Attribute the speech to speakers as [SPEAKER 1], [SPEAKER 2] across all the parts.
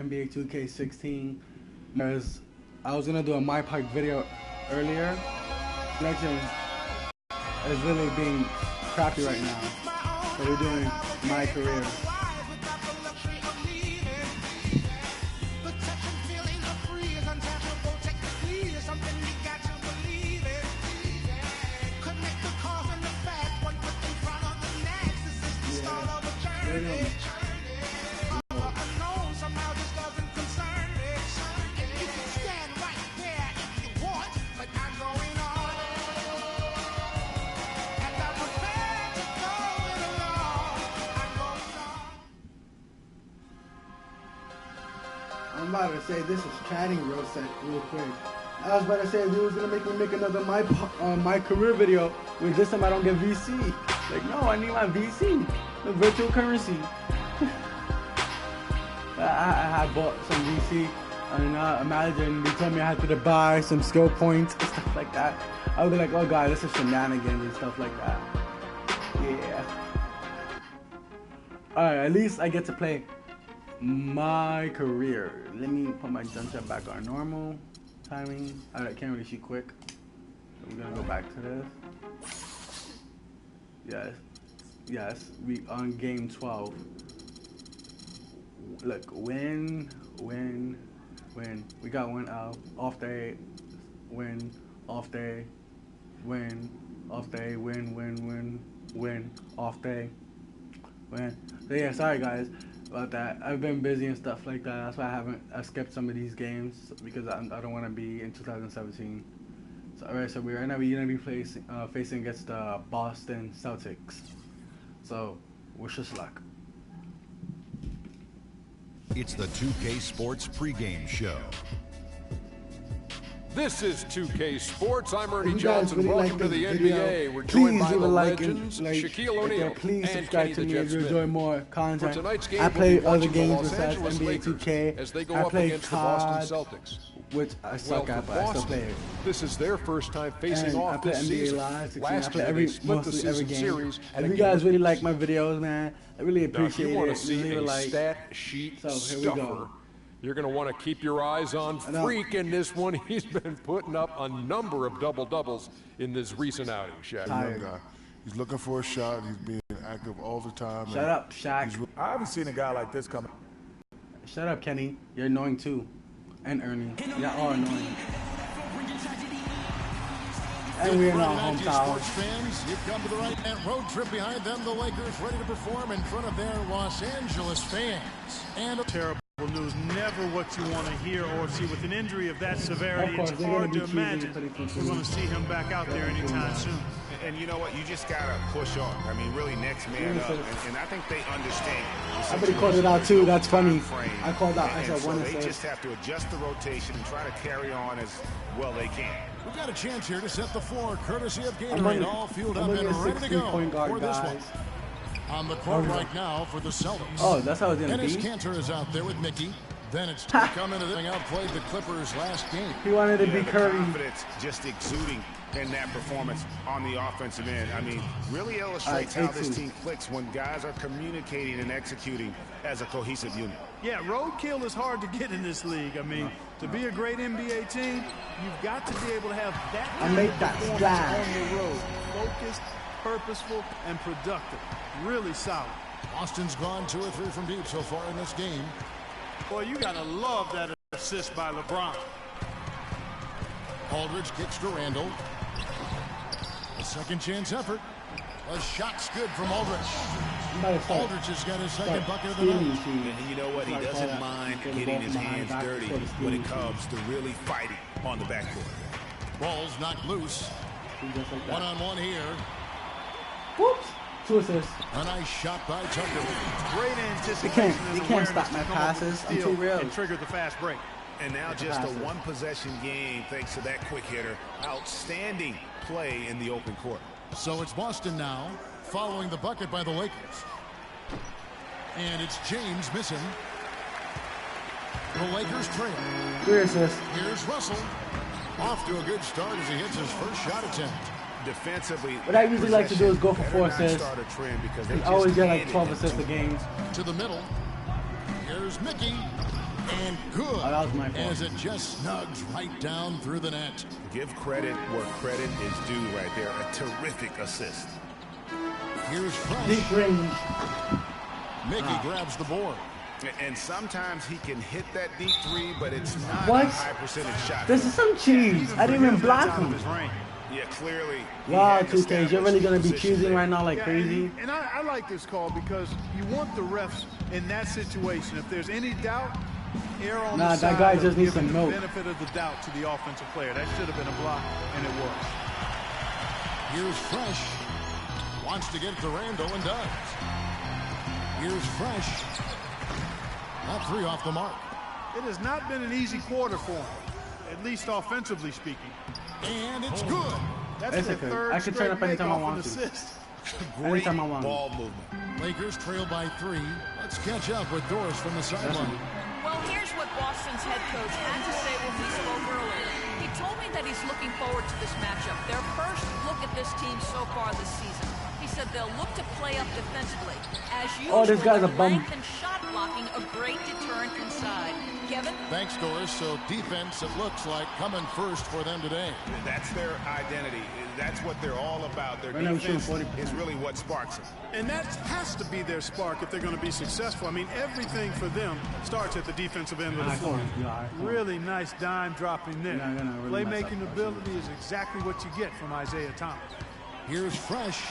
[SPEAKER 1] NBA 2K16 because I was gonna do a My Park video earlier. Legend is really being crappy right now, so we're doing my career. I'm about to say this is chatting real quick. I was about to say dude was gonna make me make another my career video. With this time I don't get VC. Like no, I need my VC, the virtual currency. I bought some VC. And imagine they told me I had to buy some skill points and stuff like that. I would be like, oh god, this is shenanigans and stuff like that. Yeah. Alright, at least I get to play my career. Let me put my jump shot back on normal timing. I can't really shoot quick. So we're gonna go back to this. Yes, we on game 12. Look, win. We got one off day, win, off day, win, off day, win, off day, win. So yeah, sorry guys about that. I've been busy and stuff like that. That's why I skipped some of these games because I don't want to be in 2017. So alright, so we're gonna be facing against the Boston Celtics. So wish us luck.
[SPEAKER 2] It's the 2K Sports pregame show.
[SPEAKER 3] This is 2K Sports. I'm Ernie Johnson.
[SPEAKER 1] Really
[SPEAKER 3] Welcome to the NBA. We're joined by the legends, Shaquille O'Neal
[SPEAKER 1] please
[SPEAKER 3] and
[SPEAKER 1] subscribe
[SPEAKER 3] Kenny
[SPEAKER 1] to
[SPEAKER 3] the
[SPEAKER 1] me
[SPEAKER 3] Jet
[SPEAKER 1] if you enjoy
[SPEAKER 3] Smith.
[SPEAKER 1] more content.
[SPEAKER 3] For tonight's game,
[SPEAKER 1] I play
[SPEAKER 3] we'll be
[SPEAKER 1] other
[SPEAKER 3] watching the
[SPEAKER 1] games
[SPEAKER 3] Los
[SPEAKER 1] besides
[SPEAKER 3] Angeles
[SPEAKER 1] NBA
[SPEAKER 3] Lakers
[SPEAKER 1] 2K.
[SPEAKER 3] as they go
[SPEAKER 1] I
[SPEAKER 3] up
[SPEAKER 1] play
[SPEAKER 3] against
[SPEAKER 1] COD,
[SPEAKER 3] the Boston Celtics.
[SPEAKER 1] which I suck
[SPEAKER 3] Well,
[SPEAKER 1] at,
[SPEAKER 3] for
[SPEAKER 1] but I still
[SPEAKER 3] Boston,
[SPEAKER 1] play it.
[SPEAKER 3] this is their first time facing
[SPEAKER 1] And I
[SPEAKER 3] off
[SPEAKER 1] play
[SPEAKER 3] this
[SPEAKER 1] NBA
[SPEAKER 3] season.
[SPEAKER 1] Live 16.
[SPEAKER 3] Last
[SPEAKER 1] I play
[SPEAKER 3] year, they split the
[SPEAKER 1] mostly every
[SPEAKER 3] season
[SPEAKER 1] game.
[SPEAKER 3] series.
[SPEAKER 1] If you guys really like my videos, man, I really
[SPEAKER 3] Now, if
[SPEAKER 1] appreciate
[SPEAKER 3] you want
[SPEAKER 1] it.
[SPEAKER 3] to see
[SPEAKER 1] Leave a
[SPEAKER 3] a
[SPEAKER 1] like.
[SPEAKER 3] stat sheet
[SPEAKER 1] So, here we
[SPEAKER 3] stuffer,
[SPEAKER 1] go.
[SPEAKER 3] you're going to want to keep your eyes on Freak in this one. He's been putting up a number of double-doubles in this recent outing, Shaq.
[SPEAKER 1] Tired.
[SPEAKER 4] Young guy. He's looking for a shot. He's being active all the time.
[SPEAKER 1] Shut up, Shaq.
[SPEAKER 5] I haven't seen a guy like this coming.
[SPEAKER 1] Shut up, Kenny. You're annoying too. And Ernie. Y'all are annoying. And we're in our hometown.
[SPEAKER 6] Sports fans, you've come to the right and road trip behind them. The Lakers ready to perform in front of their Los Angeles fans. And
[SPEAKER 7] Terrible news, never what you want to hear or see. With an injury of that severity,
[SPEAKER 1] Of course,
[SPEAKER 7] it's
[SPEAKER 1] they're
[SPEAKER 7] hard
[SPEAKER 1] gonna
[SPEAKER 7] to
[SPEAKER 1] be
[SPEAKER 7] imagine
[SPEAKER 1] choosing
[SPEAKER 7] we're going to see him back out there anytime soon.
[SPEAKER 8] And you know what? You just got to push on. I mean, really next man up. And I think they understand.
[SPEAKER 1] I already called it out too. That's funny. I called out. I said one
[SPEAKER 8] They
[SPEAKER 1] assist.
[SPEAKER 8] just have to adjust the rotation and try to carry on as well they can.
[SPEAKER 6] we've got a chance here to set the floor, courtesy of
[SPEAKER 1] I'm
[SPEAKER 6] Gatorade,
[SPEAKER 1] only-
[SPEAKER 6] all fueled
[SPEAKER 1] I'm
[SPEAKER 6] up
[SPEAKER 1] only
[SPEAKER 6] and
[SPEAKER 1] a
[SPEAKER 6] ready to
[SPEAKER 1] 16-point
[SPEAKER 6] go
[SPEAKER 1] guard,
[SPEAKER 6] for this
[SPEAKER 1] guys.
[SPEAKER 6] one. On the court right now for the Celtics.
[SPEAKER 1] Oh, that's how it's gonna
[SPEAKER 6] Dennis
[SPEAKER 1] be.
[SPEAKER 6] Cantor is out there with Mickey. Then it's to come into the outplayed the Clippers last game.
[SPEAKER 1] He wanted to be
[SPEAKER 8] The
[SPEAKER 1] Curry.
[SPEAKER 8] confidence just exuding in that performance on the offensive end. I mean, really illustrates how this
[SPEAKER 1] 18.
[SPEAKER 8] team clicks when guys are communicating and executing as a cohesive unit.
[SPEAKER 7] Yeah, roadkill is hard to get in this league. I mean, to be a great NBA team, you've got to be able to have that
[SPEAKER 1] I
[SPEAKER 7] kind
[SPEAKER 1] make
[SPEAKER 7] of
[SPEAKER 1] that
[SPEAKER 7] performance
[SPEAKER 1] splash.
[SPEAKER 7] on the road. Focused, purposeful, and productive. Really solid.
[SPEAKER 6] Boston's gone 2 or 3 from deep so far in this game.
[SPEAKER 7] Boy, you got to love that assist by LeBron.
[SPEAKER 6] Aldridge kicks to Randall. A second chance effort. A shot's good from Aldridge. Aldridge has got his second bucket of the night.
[SPEAKER 8] And you know what? He doesn't mind getting his hands dirty when it comes to really fighting on the backcourt.
[SPEAKER 6] Ball's knocked loose. One-on-one here.
[SPEAKER 1] Whoops. 2 assists.
[SPEAKER 6] A nice shot by Tucker.
[SPEAKER 7] Great anticipation.
[SPEAKER 1] You can't stop my passes. I'm too real.
[SPEAKER 7] And trigger the fast break.
[SPEAKER 8] And now just a one-possession game thanks to that quick hitter. Outstanding play in the open court.
[SPEAKER 6] So it's Boston now, following the bucket by the Lakers. And it's James missing. The Lakers trail.
[SPEAKER 1] 3 assists.
[SPEAKER 6] Here's Russell. Off to a good start as he hits his first shot attempt.
[SPEAKER 8] Defensively,
[SPEAKER 1] What I usually like to do is go for 4 assists. I always get like 12 assists a game.
[SPEAKER 6] To the middle. Here's Mickey.
[SPEAKER 1] that was my fault.
[SPEAKER 6] As it just snugs right down through the net.
[SPEAKER 8] Give credit where credit is due right there. A terrific assist.
[SPEAKER 6] Here's Fresh.
[SPEAKER 1] Deep range.
[SPEAKER 6] Mickey grabs the board.
[SPEAKER 8] And sometimes he can hit that deep three, but it's not
[SPEAKER 1] What?
[SPEAKER 8] a high percentage shot.
[SPEAKER 1] This is some cheese. I didn't even block him.
[SPEAKER 8] Yeah, clearly.
[SPEAKER 1] Wow, 2K, you're really going to be choosing right now like crazy?
[SPEAKER 7] And I like this call because you want the refs in that situation. If there's any doubt, err on the side
[SPEAKER 1] that guy just
[SPEAKER 7] of
[SPEAKER 1] needs
[SPEAKER 7] giving
[SPEAKER 1] some
[SPEAKER 7] the
[SPEAKER 1] milk.
[SPEAKER 7] benefit of the doubt to the offensive player. That should have been a block, and it was.
[SPEAKER 6] Here's Fresh. Wants to get it to Randall and does. Here's Fresh. That three off the mark.
[SPEAKER 7] It has not been an easy quarter for him, at least offensively speaking.
[SPEAKER 6] And it's good.
[SPEAKER 7] That's the
[SPEAKER 1] okay.
[SPEAKER 7] third
[SPEAKER 1] I can turn up anytime I want to.
[SPEAKER 7] assist.
[SPEAKER 8] Great
[SPEAKER 1] Anytime I want.
[SPEAKER 8] ball movement.
[SPEAKER 6] Lakers trail by 3. Let's catch up with Doris from the sideline.
[SPEAKER 9] Well, here's what Boston's head coach had to say when we spoke earlier. He told me that he's looking forward to this matchup. Their first look at this team so far this season. He said they'll look to play up defensively. As usual,
[SPEAKER 1] this guy's a bum.
[SPEAKER 9] length and shot blocking a great deterrent inside. Kevin?
[SPEAKER 6] Thanks, Doris. So defense, it looks like, coming first for them today.
[SPEAKER 8] That's their identity. That's what they're all about. Their
[SPEAKER 1] Right now, we're shooting
[SPEAKER 8] defense
[SPEAKER 1] 40%.
[SPEAKER 8] is really what sparks it.
[SPEAKER 7] And that has to be their spark if they're going to be successful. I mean, everything for them starts at the defensive end of the floor. Really nice dime dropping there.
[SPEAKER 1] Really
[SPEAKER 7] Playmaking ability is exactly what you get from Isaiah Thomas.
[SPEAKER 6] Here's Fresh.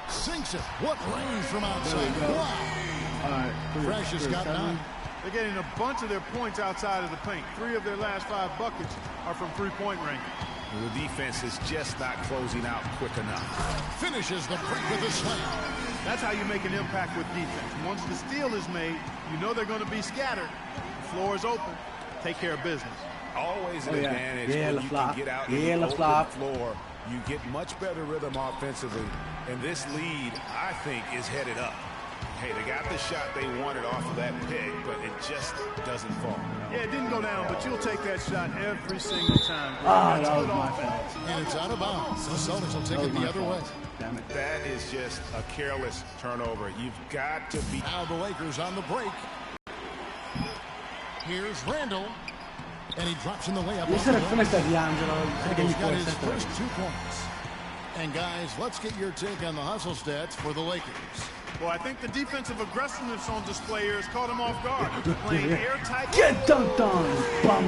[SPEAKER 6] Sinks it. What range from outside. Wow.
[SPEAKER 1] All right.
[SPEAKER 6] Fresh has got 9.
[SPEAKER 7] They're getting a bunch of their points outside of the paint. 3 of their last 5 buckets are from three-point range.
[SPEAKER 8] The defense is just not closing out quick enough.
[SPEAKER 6] Finishes the break with a slam.
[SPEAKER 7] That's how you make an impact with defense. Once the steal is made, you know they're going to be scattered. The floor is open. Take care of business.
[SPEAKER 8] Always an advantage when you can get out and open the floor. You get much better rhythm offensively. And this lead, I think, is headed up. Hey, they got the shot they wanted off of that pick, but it just doesn't fall.
[SPEAKER 7] Yeah, it didn't go down, but you'll take that shot every single time.
[SPEAKER 1] That was my fault.
[SPEAKER 6] And it's out of bounds. The Celtics will take it the other way.
[SPEAKER 1] Damn it.
[SPEAKER 8] That is just a careless turnover. You've got to be...
[SPEAKER 6] Now the Lakers on the break. Here's Randall. And he drops in the layup.
[SPEAKER 1] You should have finished that, D'Angelo.
[SPEAKER 6] Randall's got his first 2 points. And guys, let's get your take on the hustle stats for the Lakers.
[SPEAKER 7] Well, I think the defensive aggressiveness on display here has caught him off guard. Playing airtight.
[SPEAKER 1] Get dunked on, bum.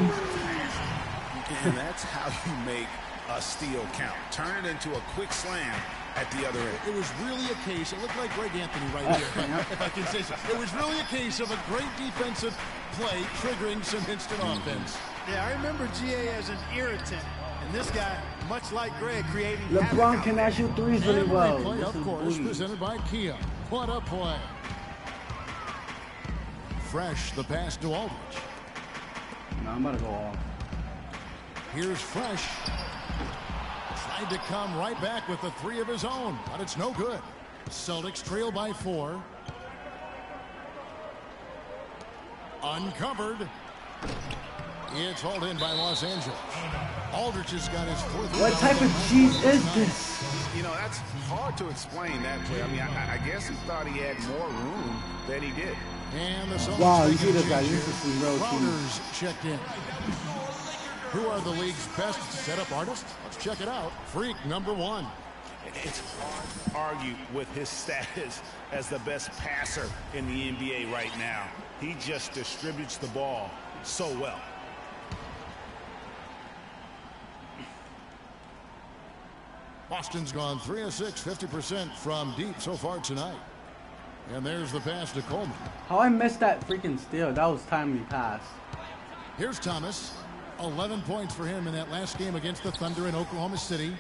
[SPEAKER 8] And that's how you make a steal count. Turn it into a quick slam at the other end.
[SPEAKER 6] It was really a case, it looked like Greg Anthony right here, if I can say so. It was really a case of a great defensive play triggering some instant offense.
[SPEAKER 7] Yeah, I remember GA as an irritant. And this guy, much like Greg, creating
[SPEAKER 1] LeBron cannot shoot threes really
[SPEAKER 6] And
[SPEAKER 1] well.
[SPEAKER 6] replay,
[SPEAKER 1] This
[SPEAKER 6] of
[SPEAKER 1] is
[SPEAKER 6] course,
[SPEAKER 1] bullying.
[SPEAKER 6] presented by Kia. What a play. Fresh, the pass to Aldridge.
[SPEAKER 1] No, I'm about to go off.
[SPEAKER 6] Here's Fresh. Tried to come right back with the 3 of his own, but it's no good. Celtics trail by 4. Uncovered. It's hauled in by Los Angeles. Aldridge has got his 4th.
[SPEAKER 1] What type of cheese is this?
[SPEAKER 8] You know, that's hard to explain that play. I mean, I guess he thought he had more room than he did.
[SPEAKER 6] And the Celtics
[SPEAKER 1] Wow, you
[SPEAKER 6] taking
[SPEAKER 1] see this
[SPEAKER 6] a
[SPEAKER 1] guy.
[SPEAKER 6] change
[SPEAKER 1] This
[SPEAKER 6] here.
[SPEAKER 1] is real cheese.
[SPEAKER 6] Crowder's checked in. Who are the league's best setup artists? Let's check it out. Freak number 1.
[SPEAKER 8] It's hard to argue with his status as the best passer in the NBA right now. He just distributes the ball so well.
[SPEAKER 6] Boston's gone 3 of 6, 50% from deep so far tonight. And there's the pass to Coleman.
[SPEAKER 1] How I missed that freaking steal? That was timely pass.
[SPEAKER 6] Here's Thomas. 11 points for him in that last game against the Thunder in Oklahoma City.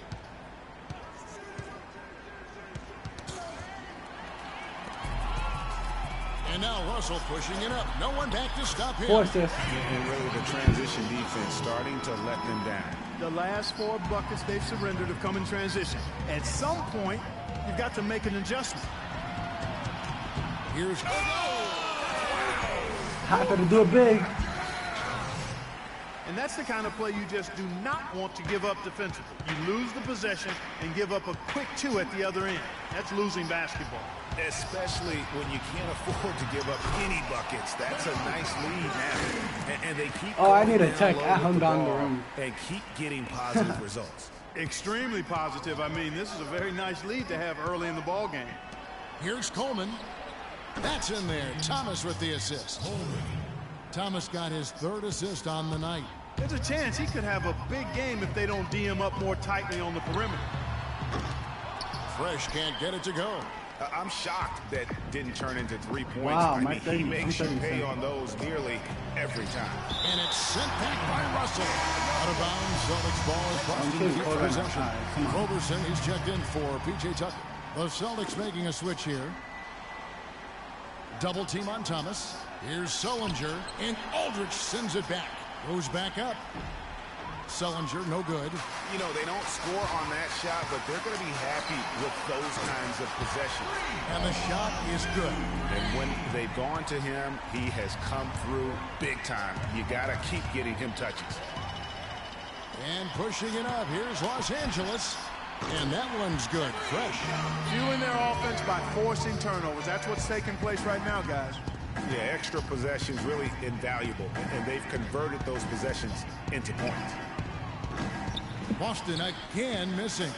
[SPEAKER 6] And now Russell pushing it up. No one back to stop him.
[SPEAKER 1] Force this.
[SPEAKER 8] And really the transition defense starting to let them down.
[SPEAKER 7] The last 4 buckets they've surrendered have come in transition. At some point, you've got to make an adjustment.
[SPEAKER 6] Here's
[SPEAKER 1] Happy to do it big.
[SPEAKER 7] And that's the kind of play you just do not want to give up defensively. You lose the possession and give up a quick 2 at the other end. That's losing basketball.
[SPEAKER 8] Especially when you can't afford to give up any buckets. That's a nice lead now. And they keep
[SPEAKER 1] I need a tech. I hung down the rim.
[SPEAKER 8] And keep getting positive results.
[SPEAKER 7] Extremely positive. I mean, this is a very nice lead to have early in the ball game.
[SPEAKER 6] Here's Coleman. That's in there. Thomas with the assist. Thomas got his 3rd assist on the night.
[SPEAKER 7] There's a chance he could have a big game if they don't D him up more tightly on the perimeter.
[SPEAKER 6] Fresh can't get it to go.
[SPEAKER 8] I'm shocked that didn't turn into 3 points.
[SPEAKER 1] Wow,
[SPEAKER 8] I mean, he makes you pay on those nearly every time.
[SPEAKER 6] And it's sent back by Russell. Out of bounds, Celtics ball is Boston keeps possession. Roberson, he's checked in for P.J. Tucker. The Celtics making a switch here. Double team on Thomas. Here's Sullinger, and Aldridge sends it back. Goes back up. Sullinger, no good.
[SPEAKER 8] You know, they don't score on that shot, but they're going to be happy with those kinds of possessions.
[SPEAKER 6] And the shot is good.
[SPEAKER 8] And when they've gone to him, he has come through big time. You got to keep getting him touches.
[SPEAKER 6] And pushing it up. Here's Los Angeles. And that one's good. Fresh.
[SPEAKER 7] Fueling their offense by forcing turnovers. That's what's taking place right now, guys.
[SPEAKER 8] Yeah, extra possessions really invaluable. And they've converted those possessions into points.
[SPEAKER 6] Boston again missing.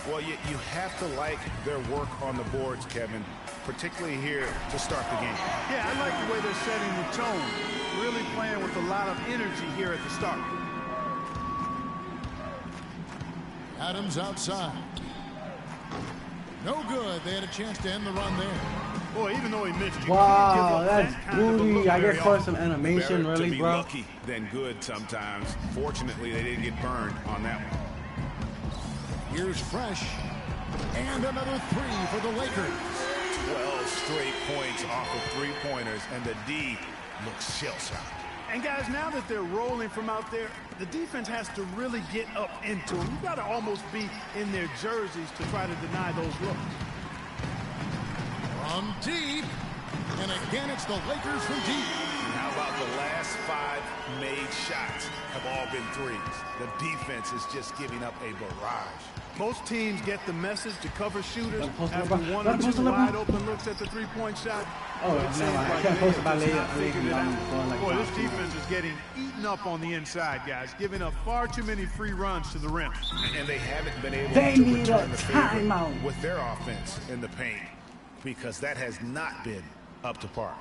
[SPEAKER 8] Well, you have to like their work on the boards, Kevin, particularly here to start the game.
[SPEAKER 7] Yeah, I like the way they're setting the tone. Really playing with a lot of energy here at the start.
[SPEAKER 6] Adams outside. No good. They had a chance to end the run there.
[SPEAKER 7] Boy, even though he missed,
[SPEAKER 1] wow, that's booty. I get for some animation, really,
[SPEAKER 8] to be
[SPEAKER 1] bro.
[SPEAKER 8] Lucky than good sometimes. Fortunately, they didn't get burned on that one.
[SPEAKER 6] Here's Fresh. And another 3 for the Lakers.
[SPEAKER 8] 12 straight points off of 3-pointers, and the D looks shell-shocked.
[SPEAKER 7] And guys, now that they're rolling from out there, the defense has to really get up into them. You got to almost be in their jerseys to try to deny those looks.
[SPEAKER 6] From deep. And again, it's the Lakers from deep.
[SPEAKER 8] How about the last 5 made shots have all been threes? The defense is just giving up a barrage.
[SPEAKER 7] Most teams get the message to cover shooters after 1 or 2 wide open looks at the 3-point shot.
[SPEAKER 1] Oh, no, I can't post about later.
[SPEAKER 7] Boy, this defense is getting eaten up on the inside, guys, giving up far too many free runs to the rim.
[SPEAKER 8] And they haven't been able to return the favor with their offense in the paint, because that has not been up to par.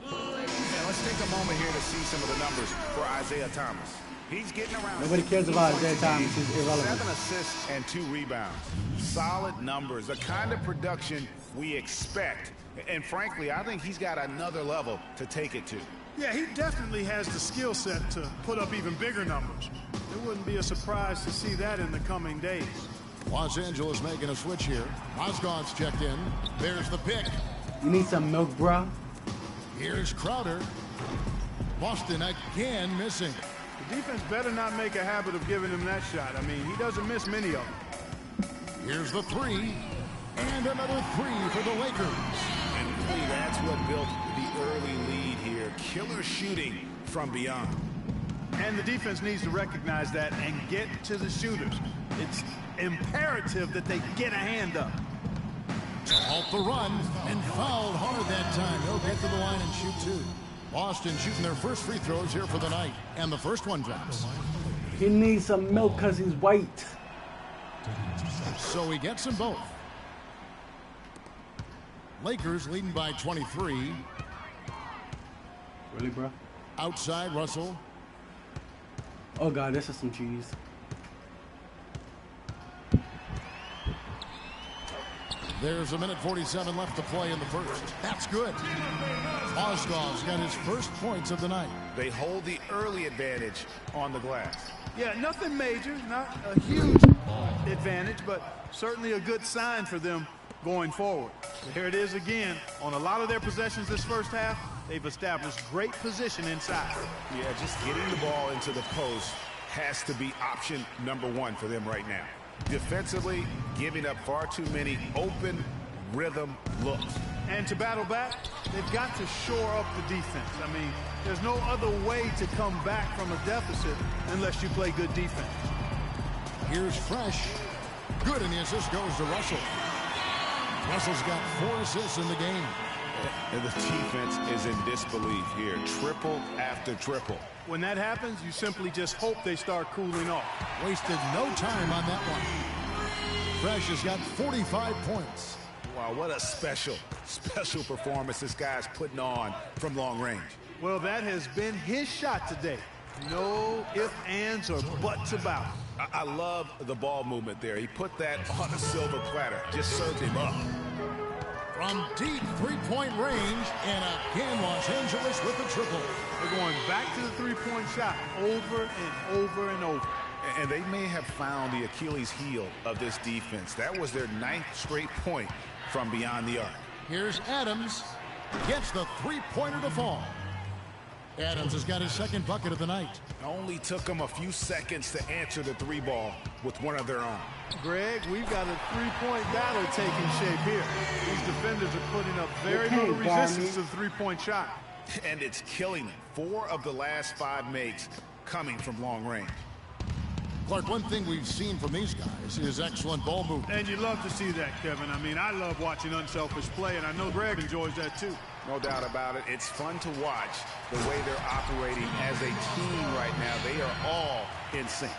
[SPEAKER 8] Now let's take a moment here to see some of the numbers for Isaiah Thomas. He's getting around.
[SPEAKER 1] Nobody cares about Isaiah Thomas. He's irrelevant.
[SPEAKER 8] 7 assists and 2 rebounds. Solid numbers, the kind of production we expect. And frankly, I think he's got another level to take it to.
[SPEAKER 7] Yeah, he definitely has the skill set to put up even bigger numbers. It wouldn't be a surprise to see that in the coming days.
[SPEAKER 6] Los Angeles making a switch here. Mozgov's checked in. There's the pick.
[SPEAKER 1] You need some milk, bro.
[SPEAKER 6] Here's Crowder. Boston again missing.
[SPEAKER 7] The defense better not make a habit of giving him that shot. I mean, he doesn't miss many of them.
[SPEAKER 6] Here's the 3. And another 3 for the Lakers.
[SPEAKER 8] And really, that's what built the early lead here. Killer shooting from beyond.
[SPEAKER 7] And the defense needs to recognize that and get to the shooters. It's imperative that they get a hand up.
[SPEAKER 6] To halt the run, and fouled hard that time. They'll get to the line and shoot 2. Boston shooting their first free throws here for the night, and the first one drops.
[SPEAKER 1] He needs some milk because he's white.
[SPEAKER 6] So he gets them both. Lakers leading by 23.
[SPEAKER 1] Really, bro?
[SPEAKER 6] Outside, Russell.
[SPEAKER 1] Oh, God, this is some cheese.
[SPEAKER 6] There's 1:47 left to play in the first. That's good. Mozgov's got his first points of the night.
[SPEAKER 8] They hold the early advantage on the glass.
[SPEAKER 7] Yeah, nothing major, not a huge advantage, but certainly a good sign for them going forward. Here it is again. On a lot of their possessions this first half, they've established great position inside.
[SPEAKER 8] Yeah, just getting the ball into the post has to be option number 1 for them right now. Defensively, giving up far too many open rhythm looks.
[SPEAKER 7] And to battle back, they've got to shore up the defense. I mean, there's no other way to come back from a deficit unless you play good defense.
[SPEAKER 6] Here's Fresh. Good, and the assist goes to Russell. Russell's got 4 assists in the game.
[SPEAKER 8] And the defense is in disbelief here. Triple after triple.
[SPEAKER 7] When that happens, you simply just hope they start cooling off.
[SPEAKER 6] Wasted no time on that one. Fresh has got 45 points.
[SPEAKER 8] Wow, what a special performance this guy's putting on from long range.
[SPEAKER 7] Well, that has been his shot today. No ifs, ands, or buts about it.
[SPEAKER 8] I love the ball movement there. He put that on a silver platter. Just served him up.
[SPEAKER 6] From deep three-point range, and again Los Angeles with the triple.
[SPEAKER 7] They're going back to the three-point shot over and over and over.
[SPEAKER 8] And they may have found the Achilles heel of this defense. That was their 9th straight point from beyond the arc.
[SPEAKER 6] Here's Adams. Gets the three-pointer to fall. Adams has got his second bucket of the night.
[SPEAKER 8] Only took them a few seconds to answer the three ball with one of their own.
[SPEAKER 7] Greg, we've got a three-point battle taking shape here. These defenders are putting up very little resistance to the three-point shot.
[SPEAKER 8] And it's killing them. 4 of the last 5 makes coming from long range.
[SPEAKER 6] Clark, one thing we've seen from these guys is excellent ball movement.
[SPEAKER 7] And you love to see that, Kevin. I mean, I love watching unselfish play, and I know Greg enjoys that too.
[SPEAKER 8] No doubt about it. It's fun to watch the way they're operating as a team right now. They are all in sync.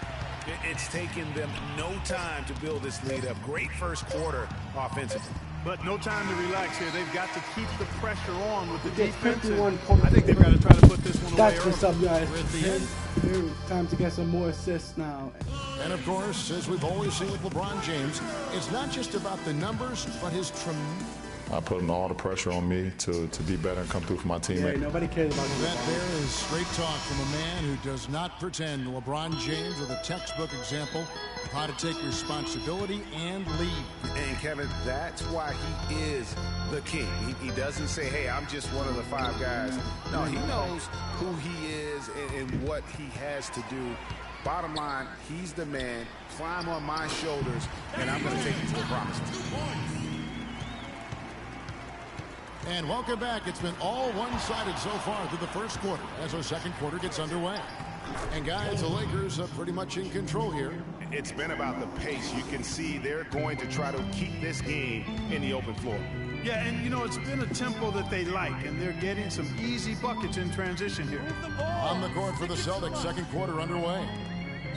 [SPEAKER 8] It's taken them no time to build this lead up. Great first quarter offensively.
[SPEAKER 7] But no time to relax here. They've got to keep the pressure on with the defense. I think they've got to try to put this one away.
[SPEAKER 1] That's what's up, guys. Time to get some more assists now.
[SPEAKER 6] And of course, as we've always seen with LeBron James, it's not just about the numbers, but his
[SPEAKER 4] putting all the pressure on me to be better and come through for my teammates.
[SPEAKER 1] Yeah, nobody cares about
[SPEAKER 6] that. There is straight talk from a man who does not pretend. LeBron James with a textbook example of how to take responsibility and lead.
[SPEAKER 8] And Kevin, that's why he is the king. He doesn't say, hey, I'm just one of the 5 guys. No, he knows who he is and what he has to do. Bottom line, he's the man. Climb on my shoulders, and I'm going to take you to a promised land.
[SPEAKER 6] And welcome back. It's been all one-sided so far through the first quarter as our second quarter gets underway. And guys, the Lakers are pretty much in control here.
[SPEAKER 8] It's been about the pace. You can see they're going to try to keep this game in the open floor.
[SPEAKER 7] Yeah, and you know, it's been a tempo that they like, and they're getting some easy buckets in transition here.
[SPEAKER 6] On the court for the Celtics, second quarter underway.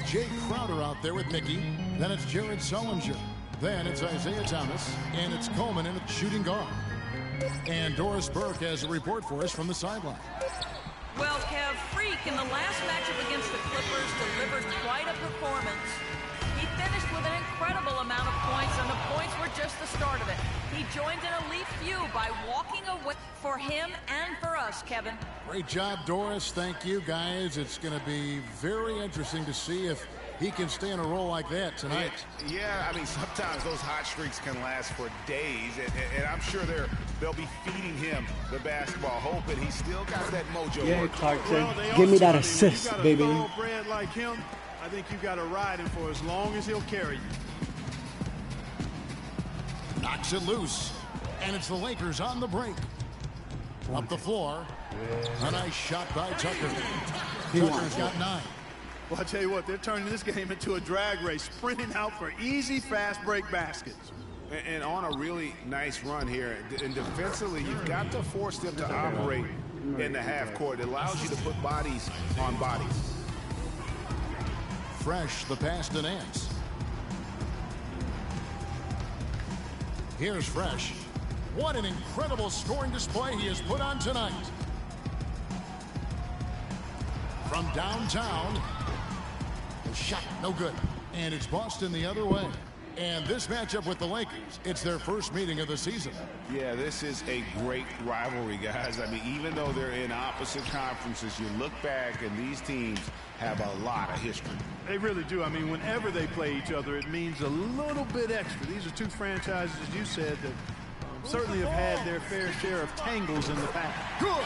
[SPEAKER 6] Jay Crowder out there with Mickey. Then it's Jared Sullinger. Then it's Isaiah Thomas. And it's Coleman in the shooting guard. And Doris Burke has a report for us from the sideline.
[SPEAKER 9] Well, Kev, Freak in the last matchup against the Clippers delivered quite a performance. He finished with an incredible amount of points, and the points were just the start of it. He joined an elite few by walking away for him and for us, Kevin.
[SPEAKER 6] Great job, Doris. Thank you, guys. It's going to be very interesting to see if he can stay in a role like that tonight.
[SPEAKER 8] Yeah, I mean, sometimes those hot streaks can last for days, and I'm sure they'll be feeding him the basketball, hoping he's still got that mojo.
[SPEAKER 1] Yeah, Clarkson, give me that assist, baby.
[SPEAKER 7] Bread like him, I think you got to ride him for as long as he'll carry you.
[SPEAKER 6] Knocks it loose, and it's the Lakers on the break. Up the floor, a nice shot by Tucker. Tucker's got 9.
[SPEAKER 7] Well, I tell you what, they're turning this game into a drag race, sprinting out for easy, fast break baskets.
[SPEAKER 8] And on a really nice run here. And defensively, you've got to force them to operate in the half court. It allows you to put bodies on bodies.
[SPEAKER 6] Fresh, the pass to Nance. Here's Fresh. What an incredible scoring display he has put on tonight. From downtown. The shot, no good. And it's Boston the other way. And this matchup with the Lakers, it's their first meeting of the season.
[SPEAKER 8] Yeah, this is a great rivalry, guys. I mean, even though they're in opposite conferences, you look back and these teams have a lot of history.
[SPEAKER 7] They really do. I mean, whenever they play each other, it means a little bit extra. These are two franchises, as you said, that certainly have had their fair share of tangles in the past.
[SPEAKER 8] Good!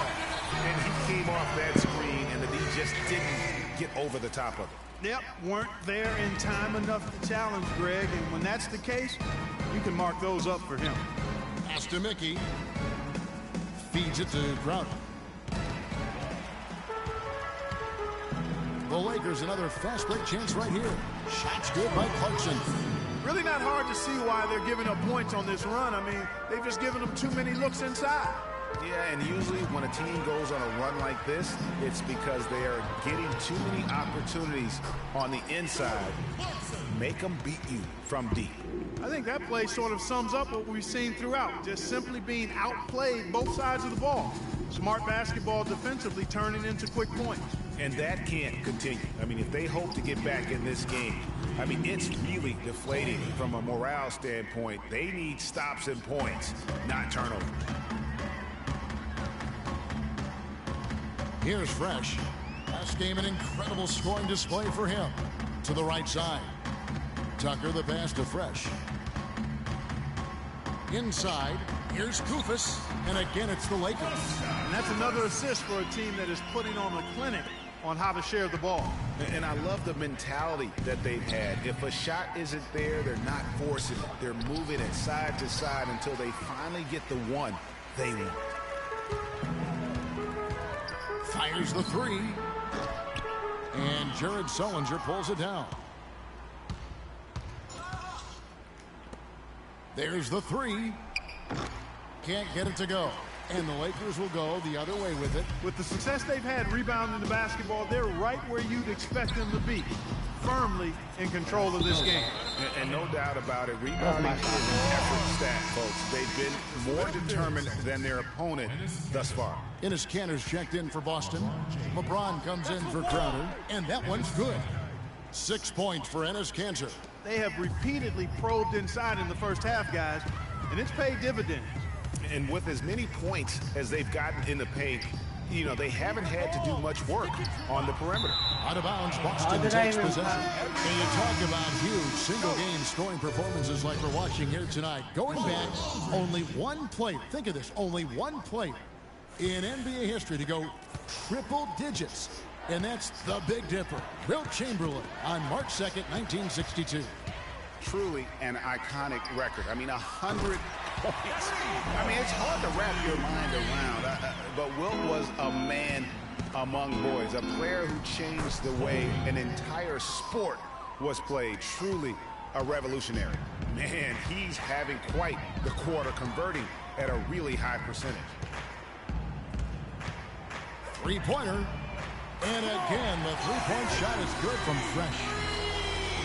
[SPEAKER 8] And he came off that screen, and the D just didn't get over the top of it.
[SPEAKER 7] Yep, weren't there in time enough to challenge Greg, and when that's the case, you can mark those up for him.
[SPEAKER 6] Pass to Mickey. Feeds it to Crowder. The Lakers another fast break chance right here. Shots good by Clarkson.
[SPEAKER 7] Really not hard to see why they're giving up points on this run. I mean, they've just given them too many looks inside.
[SPEAKER 8] Yeah, and usually when a team goes on a run like this, it's because they are getting too many opportunities on the inside. Make them beat you from deep.
[SPEAKER 7] I think that play sort of sums up what we've seen throughout, just simply being outplayed both sides of the ball. Smart basketball defensively turning into quick points.
[SPEAKER 8] And that can't continue. I mean, if they hope to get back in this game, I mean, it's really deflating from a morale standpoint. They need stops and points, not turnovers.
[SPEAKER 6] Here's Fresh. Last game, an incredible scoring display for him. To the right side. Tucker, the pass to Fresh. Inside, here's Koufos, and again it's the Lakers.
[SPEAKER 7] And that's another assist for a team that is putting on a clinic on how to share the ball.
[SPEAKER 8] And I love the mentality that they've had. If a shot isn't there, they're not forcing it. They're moving it side to side until they finally get the one they want.
[SPEAKER 6] Fires the three. And Jared Sullinger pulls it down. There's the three. Can't get it to go. And the Lakers will go the other way with it.
[SPEAKER 7] With the success they've had rebounding the basketball, they're right where you'd expect them to be. Firmly in control of this game.
[SPEAKER 8] And no doubt about it, rebounding is an effort stat, folks. They've been more determined than their opponent thus far.
[SPEAKER 6] Enes Kanter's checked in for Boston. LeBron comes in for Crowder, and that one's good. 6 points for Enes Kanter.
[SPEAKER 7] They have repeatedly probed inside in the first half, guys, and it's paid dividends.
[SPEAKER 8] And with as many points as they've gotten in the paint, you know, they haven't had to do much work on the perimeter.
[SPEAKER 6] Out of bounds, Boston takes possession. And you talk about huge single-game scoring performances like we're watching here tonight. Going back, only one player, think of this, only one player in NBA history to go triple digits. And that's the Big Dipper, Wilt Chamberlain, on March 2nd, 1962.
[SPEAKER 8] Truly an iconic record. I mean, 100 points. I mean, it's hard to wrap your mind around. But Wilt was a man among boys, a player who changed the way an entire sport was played. Truly a revolutionary. Man, he's having quite the quarter, converting at a really high percentage.
[SPEAKER 6] Three-pointer. And again, the three-point shot is good from Fresh.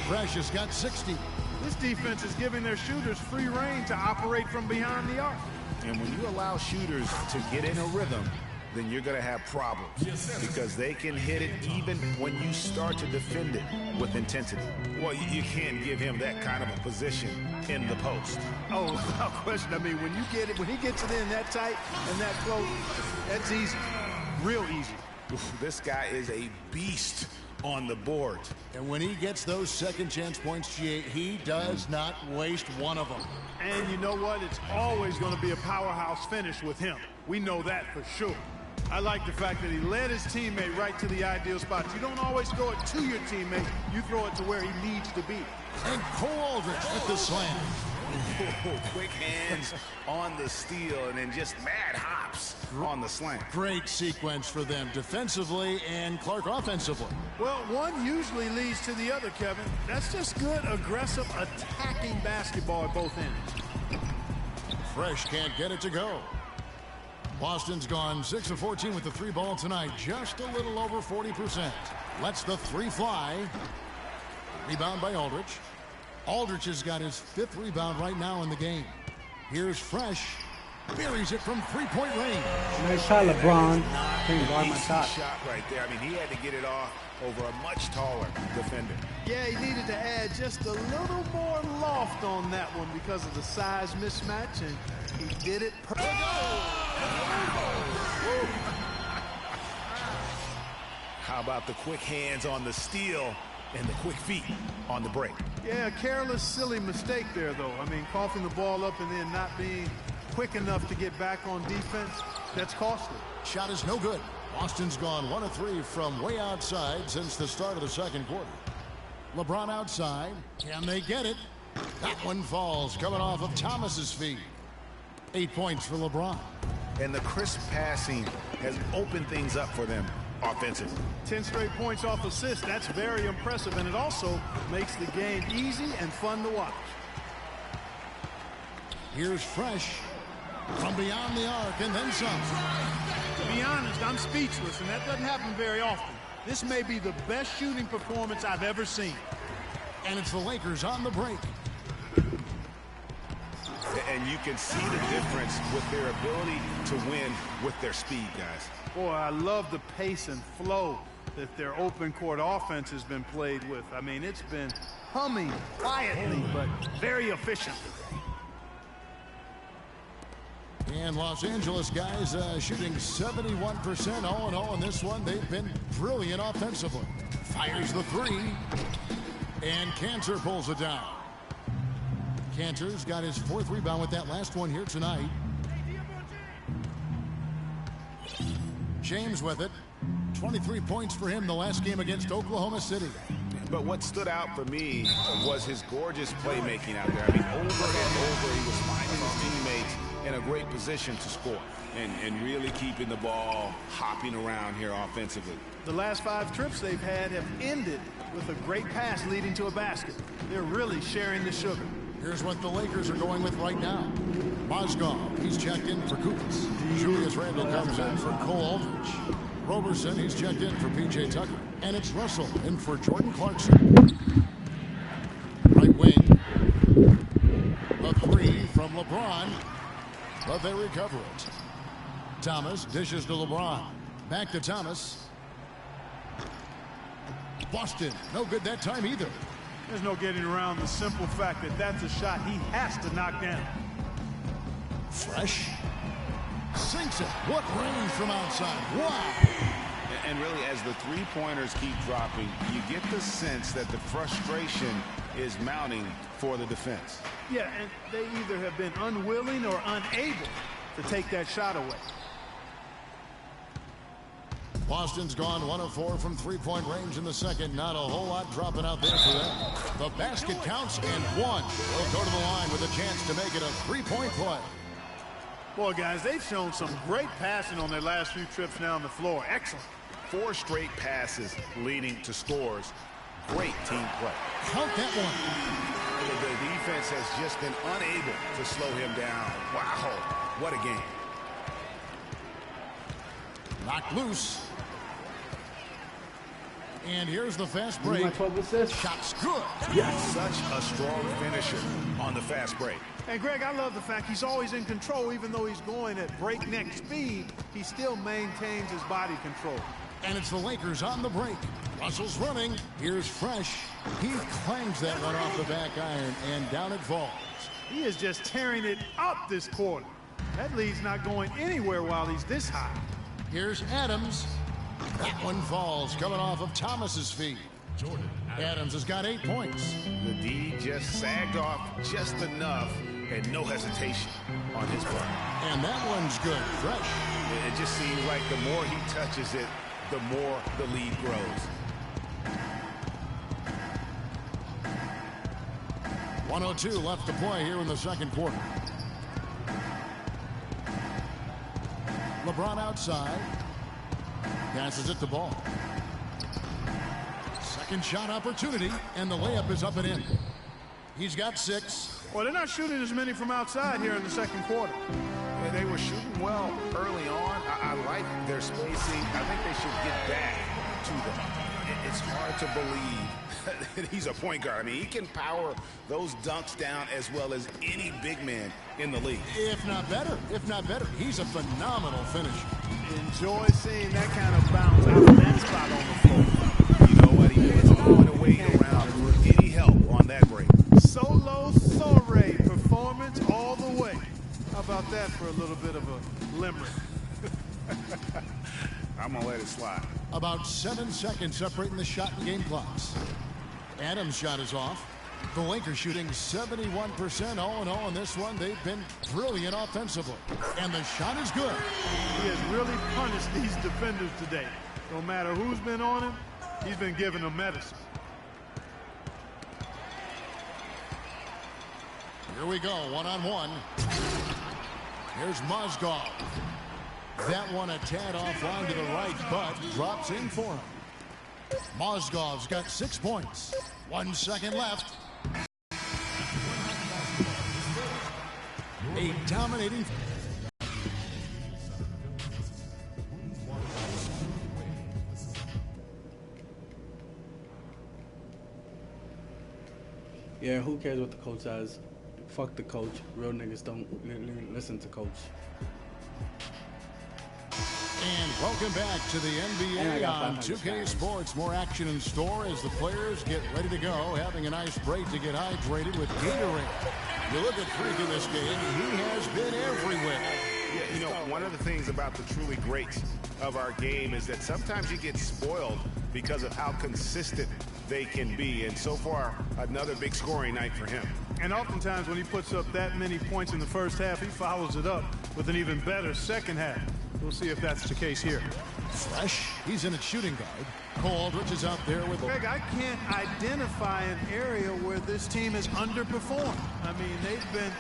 [SPEAKER 6] Fresh has got 60.
[SPEAKER 7] This defense is giving their shooters free rein to operate from behind the arc.
[SPEAKER 8] And when you allow shooters to get in a rhythm, then you're going to have problems because they can hit it even when you start to defend it with intensity. Well, you can't give him that kind of a position in the post.
[SPEAKER 7] Oh, without question. I mean, when you get it, when he gets it in that tight and that close, that's easy. Real easy.
[SPEAKER 8] This guy is a beast on the board.
[SPEAKER 6] And when he gets those second chance points, he does not waste one of them.
[SPEAKER 7] And you know what? It's always going to be a powerhouse finish with him. We know that for sure. I like the fact that he led his teammate right to the ideal spot. You don't always throw it to your teammate. You throw it to where he needs to be.
[SPEAKER 6] And Cole Aldrich with the slam.
[SPEAKER 8] Quick hands on the steal and then just mad hops on the slam.
[SPEAKER 6] Great sequence for them defensively and Clark offensively.
[SPEAKER 7] Well, one usually leads to the other, Kevin. That's just good, aggressive, attacking basketball at both ends.
[SPEAKER 6] Fresh can't get it to go. Boston's gone 6 of 14 with the three ball tonight. Just a little over 40%. Lets the three fly. Rebound by Aldrich. Aldrich has got his 5th rebound right now in the game. Here's Fresh. Buries it from three-point range.
[SPEAKER 1] Nice shot, LeBron.
[SPEAKER 8] Shot right there. I mean, he had to get it off over a much taller defender.
[SPEAKER 7] Yeah, he needed to add just a little more loft on that one because of the size mismatch, and he did it perfectly.
[SPEAKER 8] How about the quick hands on the steal and the quick feet on the break?
[SPEAKER 7] Yeah, careless, silly mistake there, though. I mean, coughing the ball up and then not being quick enough to get back on defense, that's costly.
[SPEAKER 6] Shot is no good. Boston's gone 1 of 3 from way outside since the start of the second quarter. LeBron outside. Can they get it? That one falls coming off of Thomas's feet. 8 points for LeBron.
[SPEAKER 8] And the crisp passing has opened things up for them offensively.
[SPEAKER 7] 10 straight points off assists. That's very impressive, and it also makes the game easy and fun to watch.
[SPEAKER 6] Here's Fresh. from beyond the arc and then some.
[SPEAKER 7] To be honest, I'm speechless, and that doesn't happen very often. This may be the best shooting performance I've ever seen.
[SPEAKER 6] And it's the Lakers on the break.
[SPEAKER 8] And you can see the difference with their ability to win with their speed, guys.
[SPEAKER 7] Boy, I love the pace and flow that their open court offense has been played with. I mean, it's been humming quietly, but very efficiently.
[SPEAKER 6] And Los Angeles guys shooting 71% all in all in this one. They've been brilliant offensively. Fires the three. And Cantor pulls it down. Cantor's got his 4th rebound with that last one here tonight. James with it. 23 points for him the last game against Oklahoma City.
[SPEAKER 8] But what stood out for me was his gorgeous playmaking out there. I mean, over and over, he was finding his teammates in a great position to score and really keeping the ball hopping around here offensively.
[SPEAKER 7] The last 5 trips they've had have ended with a great pass leading to a basket. They're really sharing the sugar.
[SPEAKER 6] Here's what the Lakers are going with right now. Mozgov, he's checked in for Kupas. Julius Randle comes in for Cole Aldridge. Roberson, he's checked in for P.J. Tucker. And it's Russell in for Jordan Clarkson. Right wing. The 3 from LeBron. But they recover it. Thomas dishes to LeBron. Back to Thomas. Boston, no good that time either.
[SPEAKER 7] There's no getting around the simple fact that that's a shot he has to knock down.
[SPEAKER 6] Fresh. Sinks it. What range from outside. Wow.
[SPEAKER 8] And really, as the three-pointers keep dropping, you get the sense that the frustration is mounting for the defense.
[SPEAKER 7] Yeah, and they either have been unwilling or unable to take that shot away.
[SPEAKER 6] Boston's gone 1 of 4 from three-point range in the second. Not a whole lot dropping out there for them. The basket counts and one. Will go to the line with a chance to make it a three-point play.
[SPEAKER 7] Boy, guys, they've shown some great passing on their last few trips down the floor. Excellent.
[SPEAKER 8] 4 straight passes leading to scores. Great team play.
[SPEAKER 6] Count that one.
[SPEAKER 8] The defense has just been unable to slow him down. Wow, what a game.
[SPEAKER 6] Knocked loose. And here's the fast break. Shot's good.
[SPEAKER 8] Yes. Such a strong finisher on the fast break.
[SPEAKER 7] And Greg, I love the fact he's always in control. Even though he's going at breakneck speed, he still maintains his body control.
[SPEAKER 6] And it's the Lakers on the break. Russell's running. Here's Fresh. He clangs that one off the back iron, and down it falls.
[SPEAKER 7] He is just tearing it up this quarter. That lead's not going anywhere while he's this high.
[SPEAKER 6] Here's Adams. That one falls, coming off of Thomas's feet. Adams has got 8 points.
[SPEAKER 8] The D just sagged off just enough, and no hesitation on his part.
[SPEAKER 6] And that one's good. Fresh.
[SPEAKER 8] It just seems like the more he touches it, the more the lead grows.
[SPEAKER 6] 1:02 left to play here in the second quarter. LeBron outside. Passes it to Ball. Second shot opportunity, and the layup is up and in. He's got 6.
[SPEAKER 7] Well, they're not shooting as many from outside here in the second quarter.
[SPEAKER 8] Yeah, they were shooting well early on. I like their spacing. I think they should get back to them. It's hard to believe that he's a point guard. I mean, he can power those dunks down as well as any big man in the league.
[SPEAKER 6] If not better. He's a phenomenal finisher.
[SPEAKER 7] Enjoy seeing that kind of bounce out of that spot on the floor.
[SPEAKER 8] You know what? He was all the way around for any help on that break.
[SPEAKER 7] Solo soiree performance all the way. How about that for a little bit of a limerick?
[SPEAKER 8] I'm going to let it slide.
[SPEAKER 6] About 7 seconds separating the shot and game clocks. Adams' shot is off. The Lakers shooting 71% all in all in this one. They've been brilliant offensively. And the shot is good.
[SPEAKER 7] He has really punished these defenders today. No matter who's been on him, he's been giving them medicine.
[SPEAKER 6] Here we go, one-on-one. Here's Mozgov. That one a tad offline to the right, but drops in for him. Mozgov's got 6 points. 1 second left. A dominating.
[SPEAKER 1] Yeah, who cares what the coach says? Fuck the coach. Real niggas don't listen to coach.
[SPEAKER 6] And welcome back to the NBA on 2K Sports. More action in store as the players get ready to go, having a nice break to get hydrated with Gatorade. You look at Freak in this game, he has been everywhere.
[SPEAKER 8] Yeah, you know, one of the things about the truly greats of our game is that sometimes you get spoiled because of how consistent they can be. And so far, another big scoring night for him.
[SPEAKER 7] And oftentimes when he puts up that many points in the first half, he follows it up with an even better second half. We'll see if that's the case here.
[SPEAKER 6] Fresh, he's in at shooting guard. Aldridge is out there with...
[SPEAKER 7] Greg, I can't identify an area where this team has underperformed. I mean, they've been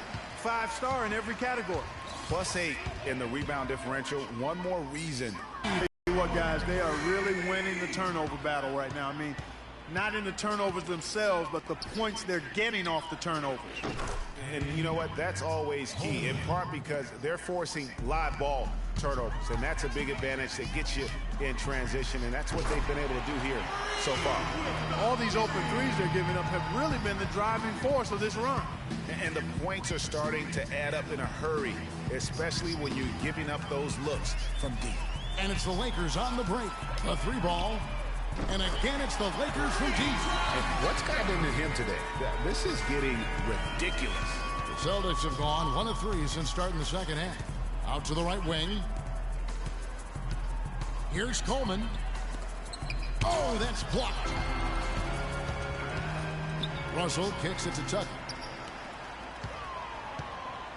[SPEAKER 7] 5-star in every category.
[SPEAKER 8] +8 in the rebound differential. One more reason.
[SPEAKER 7] Tell you what, guys, they are really winning the turnover battle right now. I mean, not in the turnovers themselves, but the points they're getting off the turnovers.
[SPEAKER 8] And you know what? That's always key, in part because they're forcing live ball turnovers, and that's a big advantage that gets you in transition, and that's what they've been able to do here so far.
[SPEAKER 7] All these open threes they're giving up have really been the driving force of this run.
[SPEAKER 8] And the points are starting to add up in a hurry, especially when you're giving up those looks from deep.
[SPEAKER 6] And it's the Lakers on the break. The 3-ball. And again, it's the Lakers from deep.
[SPEAKER 8] And what's happening to him today? This is getting ridiculous.
[SPEAKER 6] The Celtics have gone 1 of 3 since starting the second half. Out to the right wing. Here's Coleman. Oh, that's blocked. Russell kicks it to Tucker.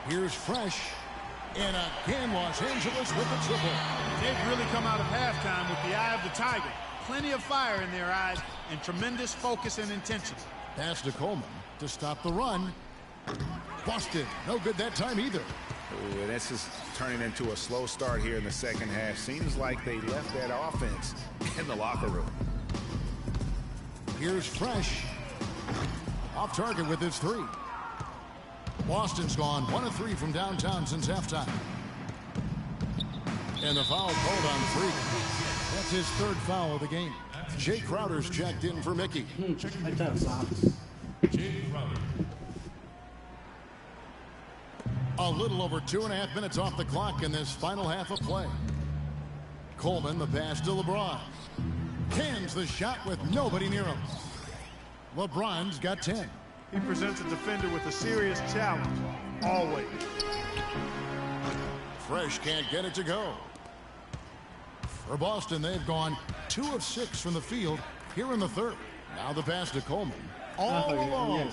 [SPEAKER 6] Here's Fresh. And again, Los Angeles with the triple.
[SPEAKER 7] They've really come out of halftime with the eye of the tiger. Plenty of fire in their eyes and tremendous focus and intention.
[SPEAKER 6] Pass to Coleman to stop the run. Busted. No good that time either.
[SPEAKER 8] Ooh, and this is turning into a slow start here in the second half. Seems like they left that offense in the locker room.
[SPEAKER 6] Here's Fresh. Off target with his 3. Boston's gone 1 of 3 from downtown since halftime. And the foul called on Freak. That's his 3rd foul of the game. Jay Crowder's checked in for Mickey. A little over 2.5 minutes off the clock in this final half of play. Coleman, the pass to LeBron. Cans the shot with nobody near him. LeBron's got 10.
[SPEAKER 7] He presents a defender with a serious challenge, always.
[SPEAKER 6] Fresh can't get it to go. For Boston, they've gone 2 of 6 from the field here in the 3rd. Now the pass to Coleman. All alone.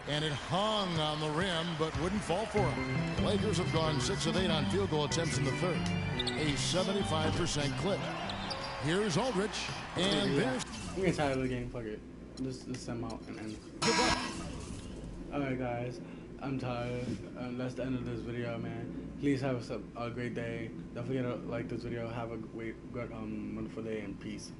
[SPEAKER 6] And it hung on the rim, but wouldn't fall for him. The Lakers have gone 6 of 8 on field goal attempts in the 3rd. A 75% clip. Here's Aldridge. And there's...
[SPEAKER 1] I'm getting tired of the game. Fuck it. Just send them out and end. Alright, guys. I'm tired. That's the end of this video, man. Please have a great day. Don't forget to like this video. Have a great, wonderful day, and peace.